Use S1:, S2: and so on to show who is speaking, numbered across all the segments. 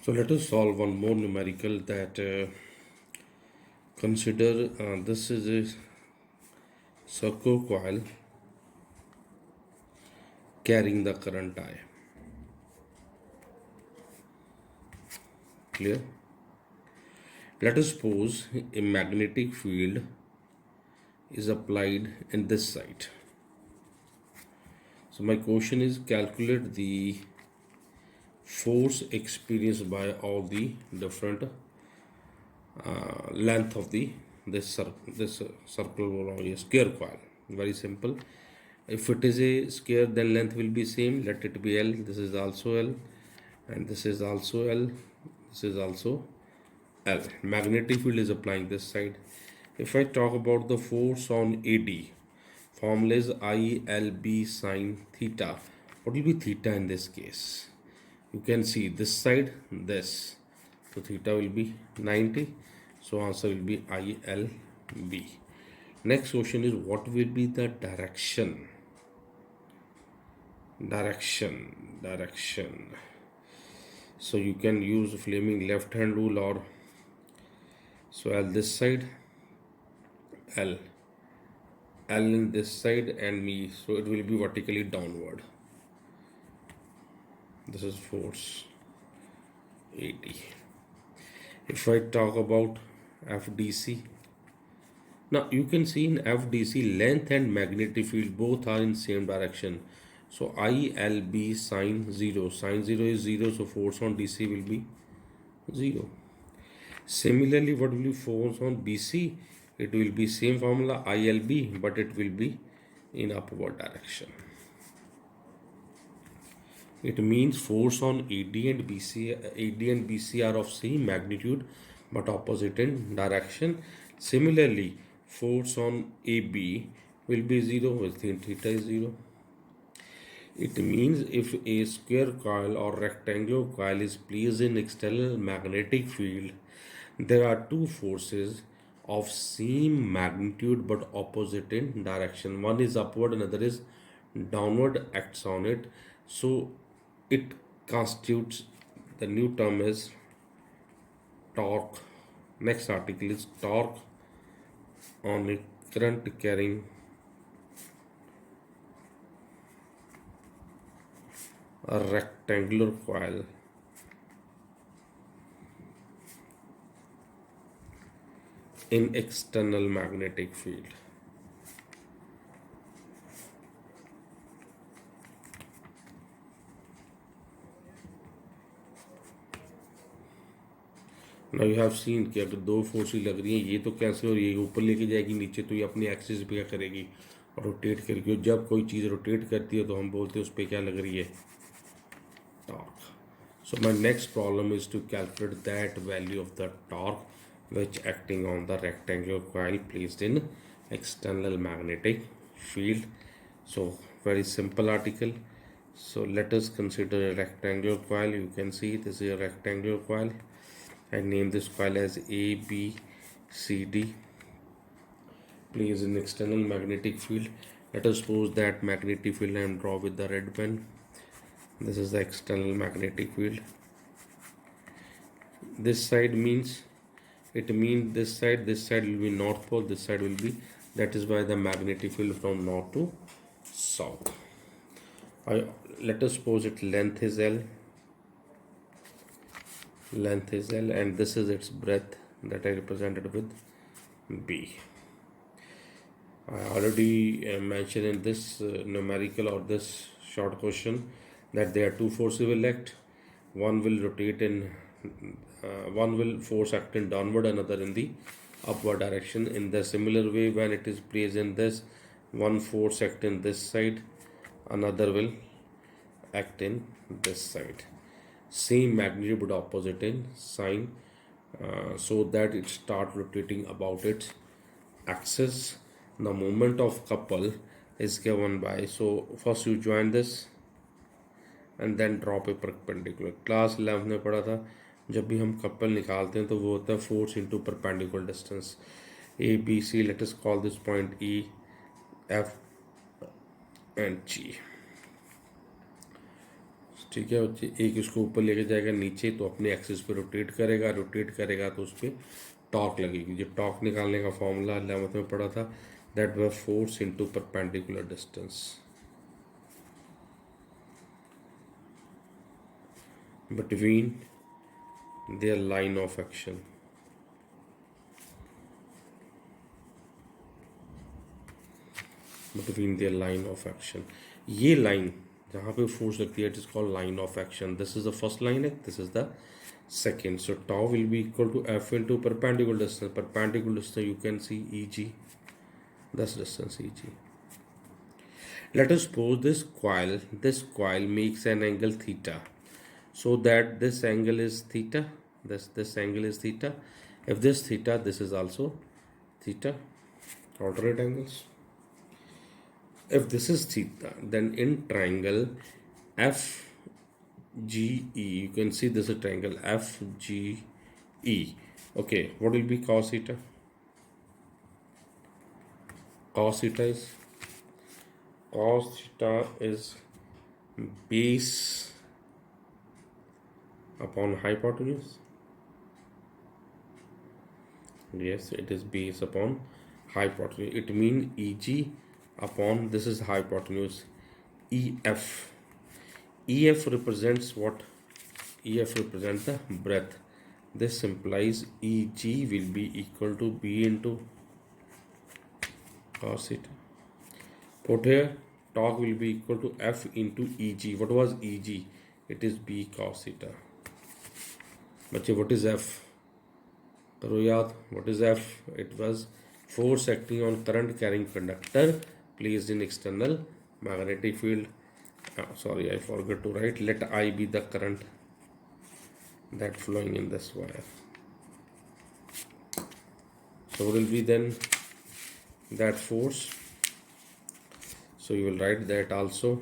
S1: So let us solve one more numerical that consider this is a circle coil carrying the current I. Clear? Let us suppose a magnetic field is applied in this side. So my question is calculate the force experienced by all the different length of the this circle or a square coil. Very simple. If it is a square, then length will be same. Let it be L. This is also L, and this is also L. This is also L. Magnetic field is applying this side. If I talk about the force on AD, formula is ILB sine theta. What will be theta in this case? You can see this side, this. So theta will be 90. So answer will be ILB. Next question is what will be the direction? Direction. So you can use Fleming left hand rule, or so L this side, L in this side, and me, so it will be vertically downward. This is force 80. If I talk about FDC, now you can see in FDC length and magnetic field both are in same direction. So ILB sine 0. Sine 0 is 0, so force on DC will be 0. Similarly, what will be force on BC? It will be same formula ILB, but it will be in upward direction. It means force on AD and BC are of same magnitude but opposite in direction. Similarly, force on AB will be 0 with theta is 0. It means if a square coil or rectangular coil is placed in external magnetic field, there are two forces of same magnitude but opposite in direction. One is upward, another is downward acts on it. So it constitutes, the new term is torque. Next article is torque on a current carrying a rectangular coil in external magnetic field. Now you have seen कि अगर दो forces लग रही हैं, ये तो cancel और ये ऊपर लेके जाएगी नीचे, तो ये अपनी एक्सिस पे क्या करेगी और रोटेट करेगी. और जब कोई चीज़ रोटेट करती है तो हम बोलते हैं उस पर क्या लग रही है, torque. So my next problem is to calculate that value of the torque which acting on the rectangular coil placed in external magnetic field. So very simple article. So let us consider a rectangular coil. You can see this is a rectangular coil. I name this coil as ABCD, placed in external magnetic field. Let us suppose that magnetic field I am draw with the red pen. This is the external magnetic field. This side means, it means this side will be north pole, this side will be, that is why the magnetic field from north to south. Let us suppose its length is L, and this is its breadth that I represented with B. I already mentioned in this numerical or this short question that there are two forces will act. One will rotate in, one will force act in downward, another in the upward direction. In the similar way, when it is placed in this, one force act in this side, another will act in this side. Same magnitude but opposite in sign, so that it start rotating about its axis. The moment of couple is given by, so first you join this and then drop a perpendicular. Class 11 में पढ़ा था, जब भी हम couple निकालते हैं तो वो होता है force into perpendicular distance. A B C, let us call this point E F and G. ठीक है बच्चे, एक इसको ऊपर लेके जाएगा नीचे तो अपने एक्सिस पे रोटेट करेगा तो उस पर टॉर्क लगेगी। जो टॉर्क निकालने का फॉर्मूला 11th में पढ़ा था, that were force into perpendicular distance between their line of action. Between their line of action, ये लाइन जहाँ पे फोर्स लगती है, it is called line of action. This is the first line है, this is the second. So tau will be equal to F into perpendicular distance. Perpendicular distance you can see EG. That's distance EG. Let us suppose this coil makes an angle theta. So that this angle is theta. This angle is theta. If this theta, this is also theta. Alternate angles. If this is theta, then in triangle FGE, you can see this is a triangle FGE. Okay, what will be cos theta? Cos theta is base upon hypotenuse. Yes, it is base upon hypotenuse. It means EG upon, this is hypotenuse, EF. EF represents what? EF represents the breadth. This implies EG will be equal to B into cos theta. Put here, torque will be equal to F into EG. What was EG? It is B cos theta. बच्चे, what is F? करो याद, what is F? It was force acting on current carrying conductor placed in external magnetic field. Sorry, I forgot to write. Let I be the current that flowing in this wire. So what will be then that force? So you will write that also.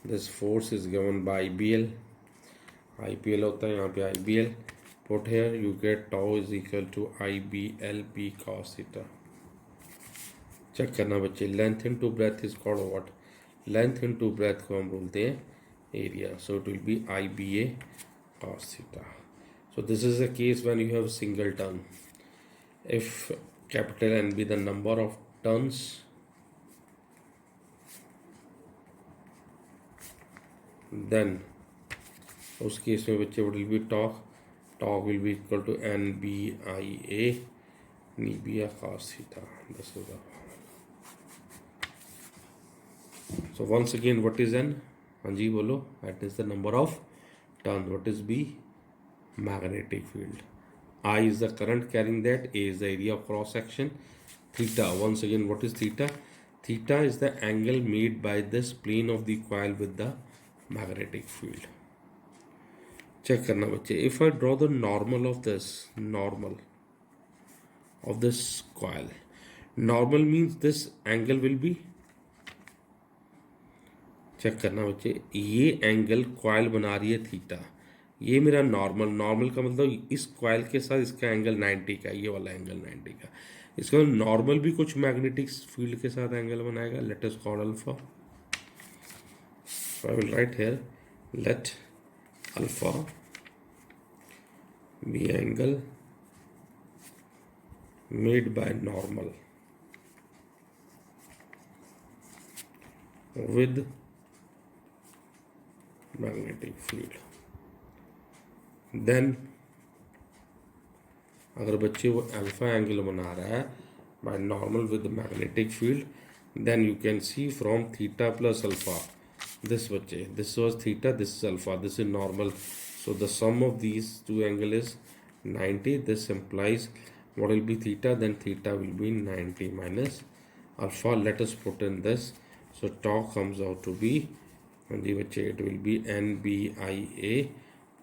S1: This force is given by IBL. IPL होता है यहाँ पे IBL. Put here, you get tau is equal to IBL B cos theta. Check करना बच्चे. Length into breadth is called what? Length into breadth को हम बोलते हैं area. So it will be IBA cos theta. So this is the case when you have single turn. If capital N be the number of turns, then उस case में बच्चे what will be torque? Torque will be equal to NBIA NBA cos theta. This is the. So once again, what is N? हाँ जी बोलो. That is the number of turns. What is B? Magnetic field. I is the current carrying that. A is the area of cross section. Theta. Once again, what is theta? Theta is the angle made by this plane of the coil with the magnetic field. Check करना बच्चे. If I draw the normal of this coil, normal means this angle will be. Check करना बच्चे. ये angle coil बना रही है theta. ये मेरा नॉर्मल का मतलब इस कॉइल के साथ इसका एंगल 90 का, ये वाला एंगल 90 का. इसका नॉर्मल भी कुछ मैग्नेटिक फील्ड के साथ एंगल बनाएगा. Let us call alpha. I will write here, let alpha be angle made by normal with magnetic field. Then अगर बच्चे वो अल्फा एंगल बना रहा है by normal with the magnetic field, then you can see from theta plus alpha. This बच्चे, this was theta, this is alpha, this is normal. So the sum of these two angle is 90. This implies what will be theta? Then theta will be 90 minus alpha. Let us put in this. So torque comes out to be, and it will be NBIA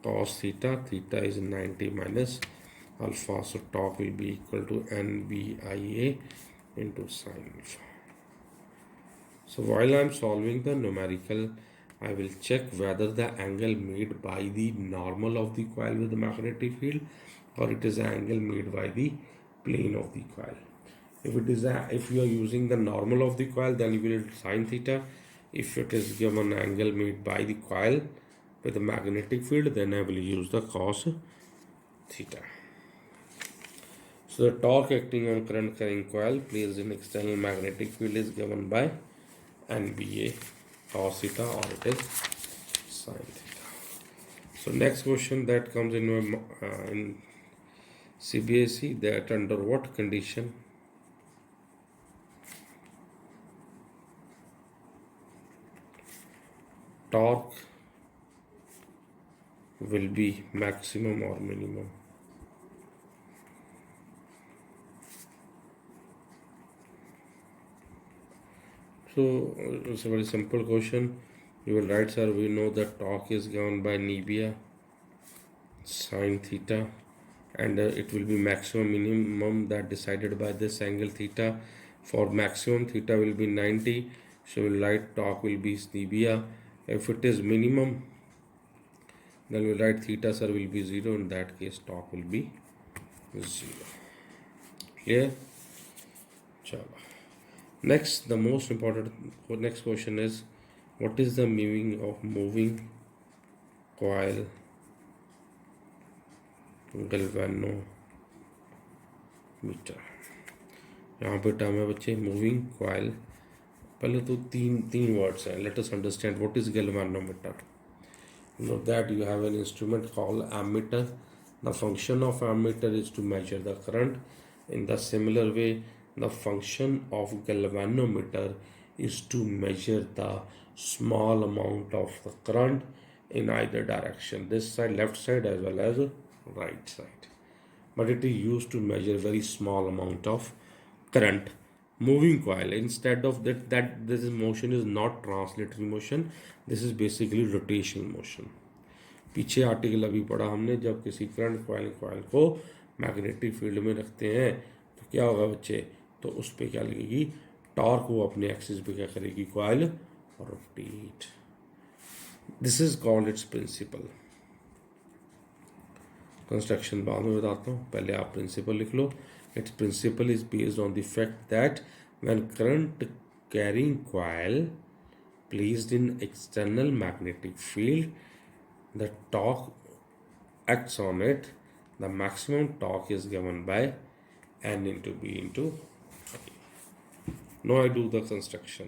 S1: cos theta. Theta is 90 minus alpha. So torque will be equal to NBIA into sin alpha. So while I am solving the numerical, I will check whether the angle made by the normal of the coil with the magnetic field, or it is an angle made by the plane of the coil. If you are using the normal of the coil, then you will sin theta. If it is given angle made by the coil, with the magnetic field, then I will use the cos theta. So the torque acting on current carrying coil placed in external magnetic field is given by NBA cos theta, or it is sin theta. So next question that comes in CBSE, that under what condition torque will be maximum or minimum. So it's a very simple question. You will write, sir, we know that torque is given by Nebia sin theta, and it will be maximum minimum that decided by this angle theta. For maximum, theta will be 90, so we'll write torque will be Nebia. If it is minimum, then we'll write theta, sir, will be 0. In that case, torque will be 0. Clear? Chalo. Next, the most important next question is, what is the meaning of moving coil galvanometer? यहाँ पे term है बच्चे moving coil. पहले तो तीन words हैं. Let us understand what is galvanometer. Know that you have an instrument called ammeter. The function of ammeter is to measure the current. In the similar way, the function of galvanometer is to measure the small amount of the current in either direction, this side, left side, as well as right side. But it is used to measure very small amount of current. Moving coil, instead of that this motion is not translatory motion, this is basically rotational motion. पीछे article अभी पढ़ा हमने, जब किसी current coil को magnetic field में रखते हैं तो क्या होगा बच्चे, तो उस पर क्या लगेगी, टॉर्क वो अपने एक्सिस पे क्या करेगी, coil rotate. This is called its principle. Construction बाद में बताता हूँ, पहले आप प्रिंसिपल लिख लो. Its principle is based on the fact that when current carrying coil placed in external magnetic field, the torque acts on it, the maximum torque is given by N into B into A. Now I do the construction.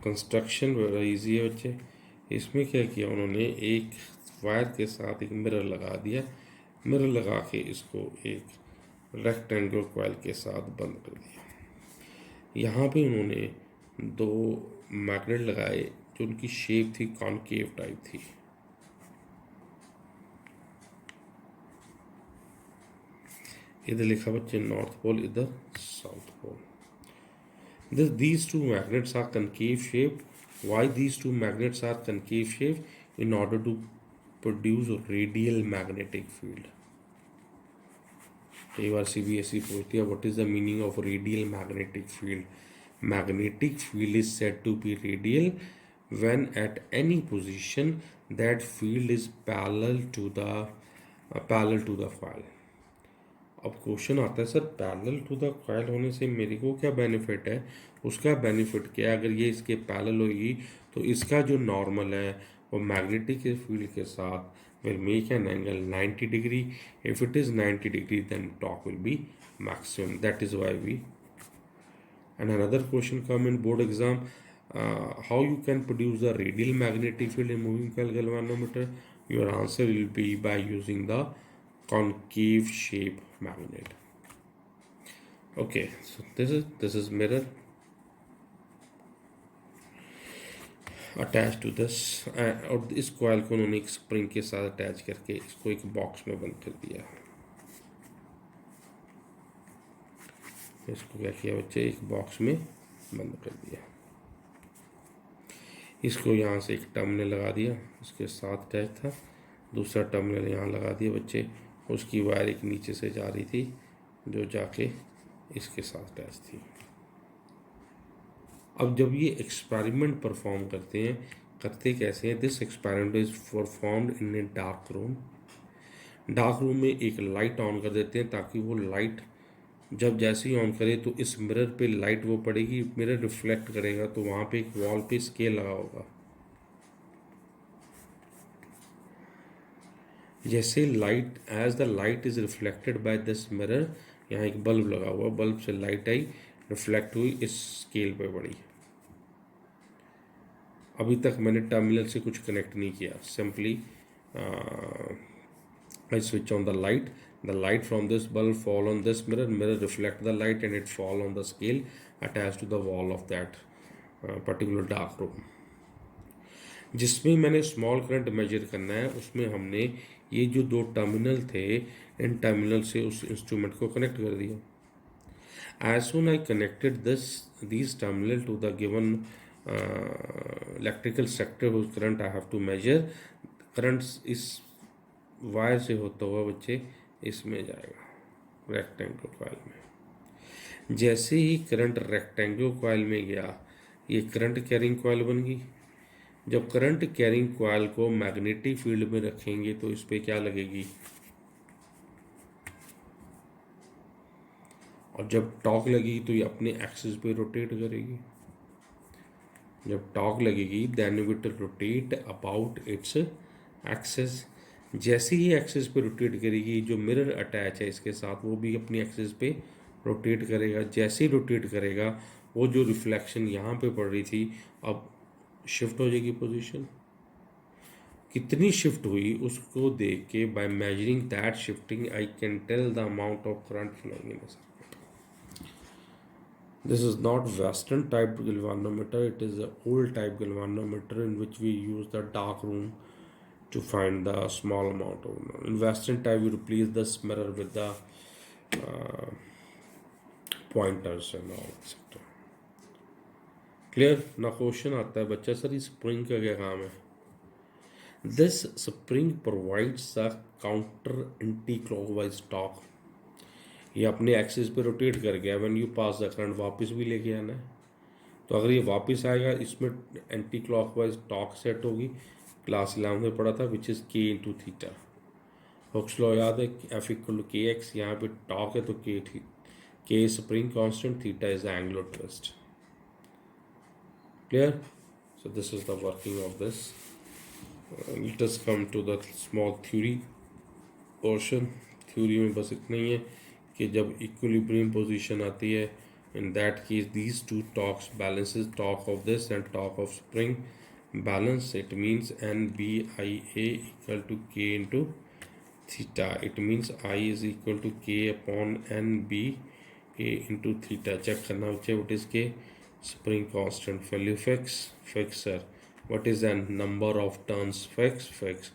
S1: Construction बड़ा easy है बच्चे. इसमें क्या किया उन्होंने, एक wire के साथ एक मिरर लगा दिया. मिरर लगा के इसको एक रेक्टेंगुलर कॉइल के साथ बंद कर दिया. यहाँ पे उन्होंने दो मैग्नेट लगाए जो उनकी शेप थी कॉनकेव टाइप थी. इधर लिखा बच्चे नॉर्थ पोल, इधर south pole. These two magnets are concave shaped. Why these two magnets are concave shaped? In order to produce a radial magnetic field. कई बार CBSE पूछती है, what is the meaning of radial magnetic field? Magnetic field is said to be radial when at any position that field is parallel to the coil. अब question आता है, sir parallel to the coil होने से मेरे को क्या benefit है. उसका बेनिफिट क्या है, अगर ये इसके पैरेलल होगी तो इसका जो नॉर्मल है वो मैग्नेटिक फील्ड के साथ will make an angle 90 degree. If it is 90 degree then torque will be maximum. That is why we. And another question come in board exam, how you can produce the radial magnetic field in moving coil galvanometer. Your answer will be by using the concave shape magnet. Okay, so this is mirror attached to this, और इस coil को उन्होंने एक spring के साथ attach करके इसको एक बॉक्स में बंद कर दिया. इसको क्या किया बच्चे, एक बॉक्स में बंद कर दिया. इसको यहाँ से एक टर्मिनल लगा दिया, उसके साथ अटैच था. दूसरा टर्मिनल यहाँ लगा दिया बच्चे. उसकी वायर एक नीचे से जा रही थी जो जाके इसके साथ अटैच थी. अब जब ये एक्सपेरिमेंट परफॉर्म करते कैसे हैं, this experiment is performed in a dark room. Dark room में एक लाइट ऑन कर देते हैं ताकि वो लाइट जब जैसे ही ऑन करे तो इस मिरर पे लाइट वो पड़ेगी, मिरर रिफ्लेक्ट करेगा, तो वहाँ पे एक वॉल पे स्केल लगा होगा. जैसे light, as the light is reflected by this mirror, यहाँ एक बल्ब लगा हुआ, बल्ब से लाइट आई, रिफ्लेक्ट हुई, इस स्केल पे पड़ी। अभी तक मैंने टर्मिनल से कुछ कनेक्ट नहीं किया, simply I switch on the light from this bulb fall on this mirror, mirror reflect the light and it fall on the scale attached to the wall of that particular dark room। जिसमें मैंने small current measure करना है, उसमें हमने ये जो दो terminal थे, इन टर्मिनल से उस इंस्ट्रूमेंट को कनेक्ट कर दिया। As soon I connected these terminal to the given electrical sector whose current I have to measure, current इस वायर से होता हुआ बच्चे इसमें जाएगा रेक्टेंगल कॉइल में। जैसे ही करंट रेक्टेंगल कॉइल में गया, ये करंट कैरिंग कॉइल बन गई। जब करंट कैरिंग कॉइल को मैग्नेटिक फील्ड में रखेंगे तो इस पर क्या लगेगी, और जब टॉर्क लगेगी तो ये अपने एक्सिस पे रोटेट करेगी। जब टॉर्क लगेगी then it rotate about its axis. जैसे ही एक्सिस पे रोटेट करेगी, जो मिरर अटैच है इसके साथ वो भी अपनी एक्सिस पे रोटेट करेगा। जैसे ही रोटेट करेगा, वो जो रिफ्लेक्शन यहाँ पे पड़ रही थी अब शिफ्ट हो जाएगी पोजीशन। कितनी शिफ्ट हुई उसको देख के, by measuring that shifting I can tell the amount of current flowing in the circuit. This is not Western type galvanometer, it is an old type galvanometer in which we use the dark room to find the small amount of. In Western type, we replace this mirror with the uh, pointers and all etc. Clear? Now question आता है बच्चा, sir इस spring का क्या काम है? This spring provides a counter anti-clockwise torque। ये अपने एक्सिस पे रोटेट कर गया, when you pass the current वापस भी लेके आना है। तो अगर ये वापस आएगा, इसमें एंटी क्लॉकवाइज टॉर्क सेट होगी, क्लास 11 में पढ़ा था, which is K into theta. Hooke's law याद है, F equal to K X, यहाँ पे टॉर्क है तो K spring constant, theta is the angular twist. Clear? So this is the working of this. Let us come to the small theory portion. Theory में बस इतना ही है कि जब इक्विलिब्रियम पोजीशन आती है, in that case these two torques balances, torque of this and torque of spring balance, it means NBIA equal to K into theta। it means I is equal to K upon NBA into theta। check करना बच्चे, what is K? spring constant value fix sir। what is the number of turns? fix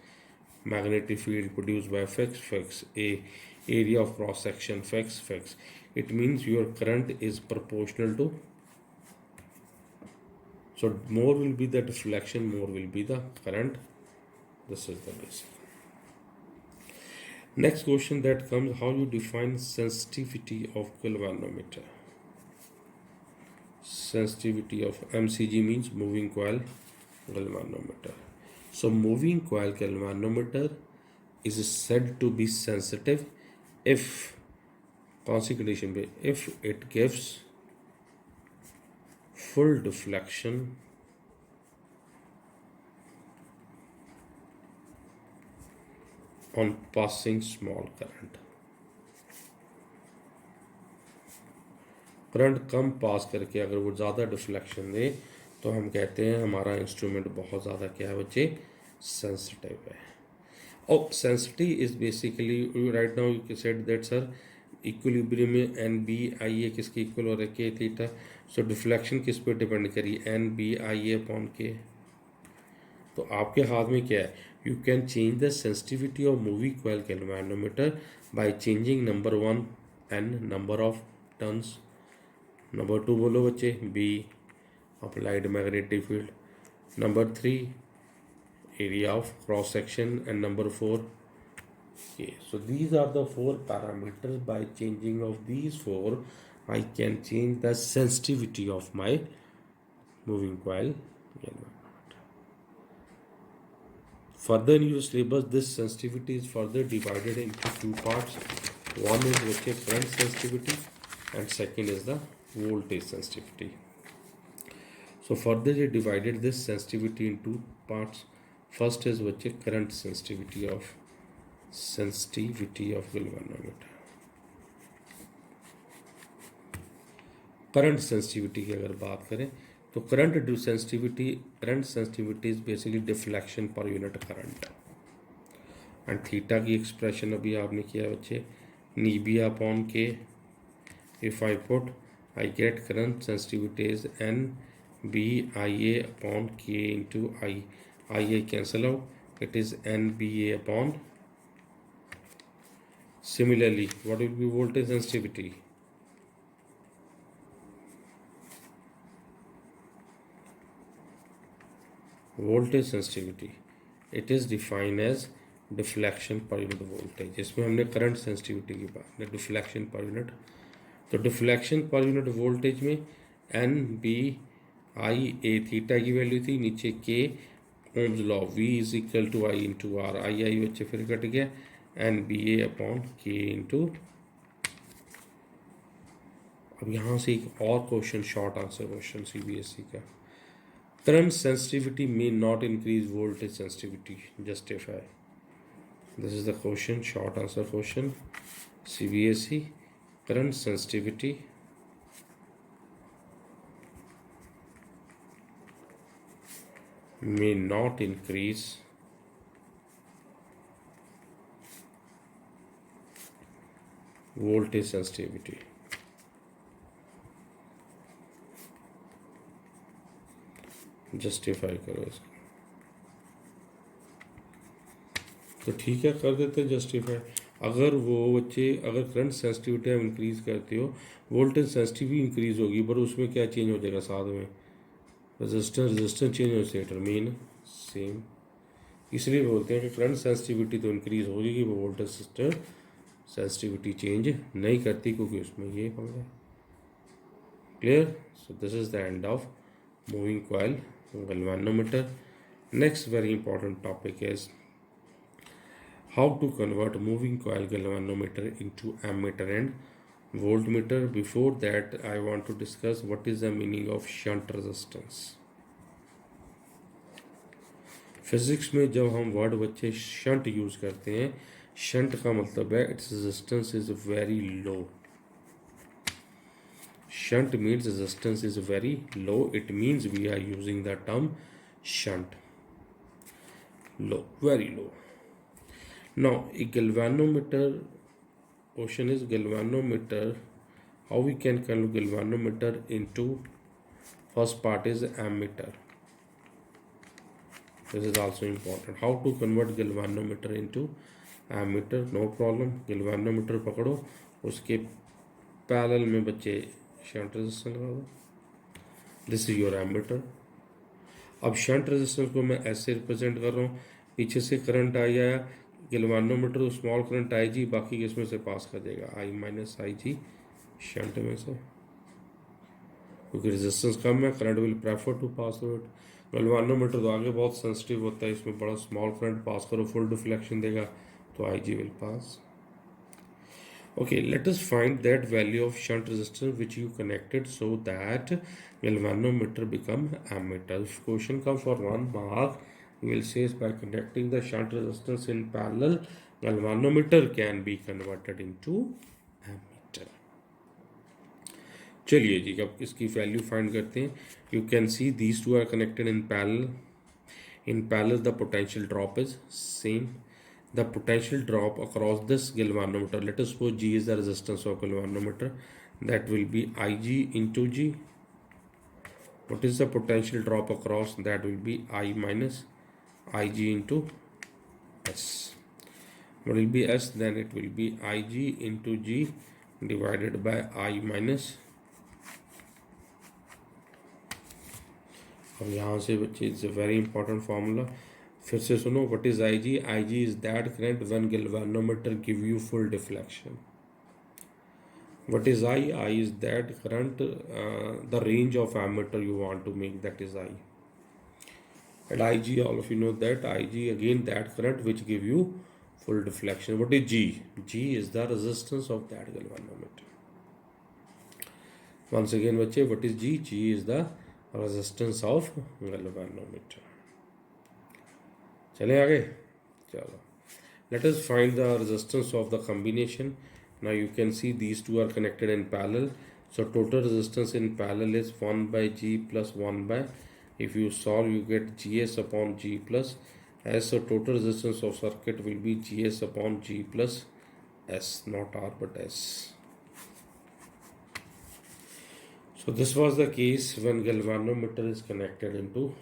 S1: magnetic field produced by fix a area of cross section fix। it means your current is proportional to, so more will be the deflection, more will be the current। this is the basic। next question that comes, how you define sensitivity of galvanometer? sensitivity of MCG means moving coil galvanometer। so moving coil galvanometer is said to be sensitive if, कौन सी condition पे? if it gives full deflection on passing small current। Current कम pass करके अगर वो ज़्यादा deflection दे तो हम कहते हैं हमारा इंस्ट्रूमेंट बहुत ज़्यादा क्या है बच्चे, सेंसिटिव है। और sensitive is basically right now you said that sir equilibrium में NBIA किसके इक्वल हो रहा है? के थीटा। सो डिफ्लेक्शन किस पे डिपेंड करिए? NBIA अपॉन के। तो आपके हाथ में क्या है? You can change the sensitivity of moving coil galvanometer by changing number 1 N number of turns, number 2 बोलो बच्चे B applied magnetic field, number 3 area of cross section, and number 4 K। so these are the 4 parameters। by changing of these 4 I can change the sensitivity of my moving coil galvanometer। further in your syllabus this sensitivity is further divided into 2 parts। one is current sensitivity and second is the voltage sensitivity। so further they divided this sensitivity in 2 parts। first is current sensitivity of sensitivity of galvanometer. Current sensitivity की अगर बात करें तो current sensitivity is basically deflection per unit current, and theta की expression अभी आपने किया बच्चे, NBIA upon K. If I put I get current sensitivity is N B I A upon K into I A cancel out, it is NBA upon. Similarly, what will be voltage sensitivity? Voltage sensitivity, it is defined as deflection per unit voltage. इसमें हमने current sensitivity की बात है, deflection per unit. तो deflection per unit voltage में N B I A theta की value थी, नीचे के Ohm's law V is equal to I into R, I बच्चे फिर कट गया, N B A upon K into. अब यहाँ से एक और question, short answer question CBSE का. Current sensitivity may not increase voltage sensitivity, justify. This is the question, short answer question, CBSE. Current sensitivity may not increase voltage sensitivity. Justify करो इसको. तो ठीक है, कर देते हैं जस्टिफाई. अगर वो बच्चे अगर करंट सेंसिटिविटी हम इंक्रीज़ करते हो, वोल्टेज सेंसिटिविटी इंक्रीज़ होगी, पर उसमें क्या चेंज हो जाएगा साथ में, रेजिस्टेंस चेंज हो जाएगा, मीन सेम. इसलिए बोलते हैं कि करंट सेंसिटिविटी तो इंक्रीज़ हो जाएगी, वो वोल्टेज सेंसिटिविटी चेंज नहीं करती, क्योंकि उसमें ये पंगा. Clear? So this is the end of moving coil galvanometer. Next very important topic is how to convert moving coil galvanometer into ammeter and voltmeter. Before that, I want to discuss what is the meaning of shunt resistance. Physics में जब हम word बच्चे shunt use करते हैं, shunt का मतलब है its resistance is very low. Shunt means resistance is very low. It means we are using the term shunt. Low, very low. Now, a galvanometer, question is galvanometer, how we can convert galvanometer into, first part is ammeter. This is also important. How to convert galvanometer into ammeter? No problem. Galvanometer पकड़ो, उसके parallel में बच्चे shunt resistance लगा दो. This is your ammeter. अब shunt resistance को मैं ऐसे रिप्रेजेंट कर रहा हूँ, पीछे से करंट आई आया, गैल्वानोमीटर तो स्मॉल करंट आई जी, बाकी किसमें से पास कर देगा, आई माइनस आई जी शंट में से, क्योंकि रेजिस्टेंस कम है, current will prefer to pass through it. Galvanometer तो आगे बहुत सेंसिटिव होता है, इसमें बड़ा स्मॉल करंट पास करो, फुल डिफ्लेक्शन देगा, तो I G will pass. Okay, let us find that value of shunt resistance which you connected so that galvanometer become ammeter. If question come for 1 mark, you will say by connecting the shunt resistance in parallel, galvanometer can be converted into ammeter. चलिए जी, अब इसकी value find करते हैं. You can see these two are connected in parallel. In parallel, the potential drop is same. The potential drop across this galvanometer, let us suppose G is the resistance of galvanometer, that will be Ig into G. What is the potential drop across? That will be I minus Ig into S. What will be S? Then it will be Ig into G divided by I minus. अब यहाँ से बच्चे it's a very important formula. फिर से सुनो, what is I G? I G is that current when galvanometer give you full deflection. What is I? I is that current, the range of ammeter you want to make, that is I. And Ig, all of you know that Ig again that current which give you full deflection. What is G? G is the resistance of that galvanometer. Once again बच्चे, what is G? G is the resistance of galvanometer. चले आगे, चलो. Let us find the resistance of the combination. Now you can see these two are connected in parallel. So total resistance in parallel is 1 by G plus 1 by, if you solve you get GS upon G plus S. So total resistance of circuit will be GS upon G plus S, not R but S. So this was the case when galvanometer is connected into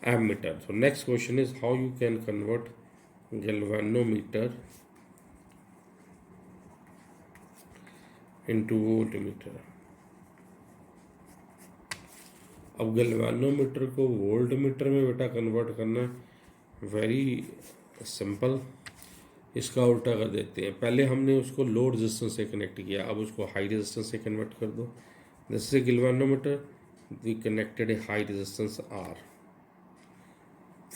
S1: ammeter. So next question is how you can convert galvanometer into voltmeter. अब galvanometer को volt meter में बेटा convert करना very simple. इसका उल्टा कर देते हैं. पहले हमने उसको लो रेजिस्टेंस से कनेक्ट किया, अब उसको हाई रेजिस्टेंस से कन्वर्ट कर दो. This is galvanometer, we connected a high resistance R.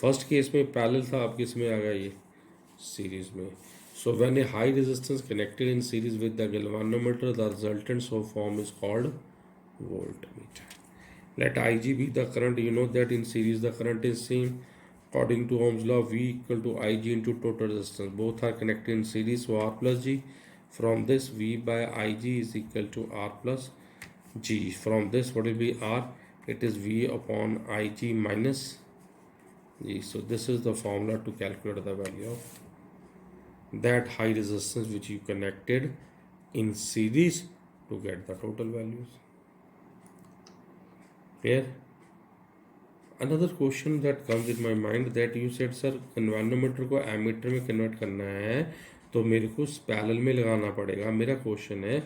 S1: First case में पैरेलल था, अब किस में आ गया ये सीरीज में. So when a high resistance connected in series with the galvanometer, the resultant form is called voltmeter. Let Ig be the current. You know that in series the current is same. According to Ohm's law, V equal to Ig into total resistance. Both are connected in series, so R plus G. From this, V by Ig is equal to R plus G. From this, what will be R? It is V upon Ig minus G. So this is the formula to calculate the value of that high resistance which you connected in series to get the total values. Clear? Another question that comes in my mind that you said sir galvanometer को ammeter में convert करना है तो मेरे को parallel में लगाना पड़ेगा. मेरा क्वेश्चन है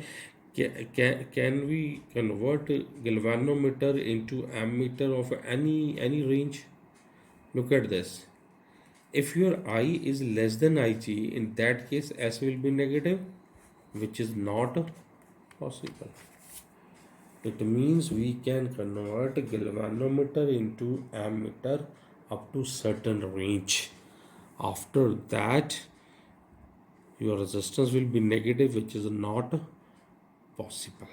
S1: can we convert galvanometer into ammeter of any range? Look at this. If your I is less than Ig, in that case S will be negative, which is not possible. It means we can convert galvanometer into ammeter up to certain range. After that, your resistance will be negative, which is not possible.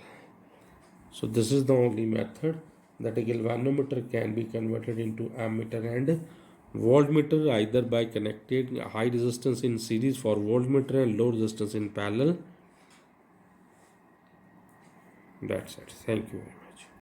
S1: So this is the only method that a galvanometer can be converted into ammeter and voltmeter, either by connecting high resistance in series for voltmeter and low resistance in parallel. That's it. Thank you.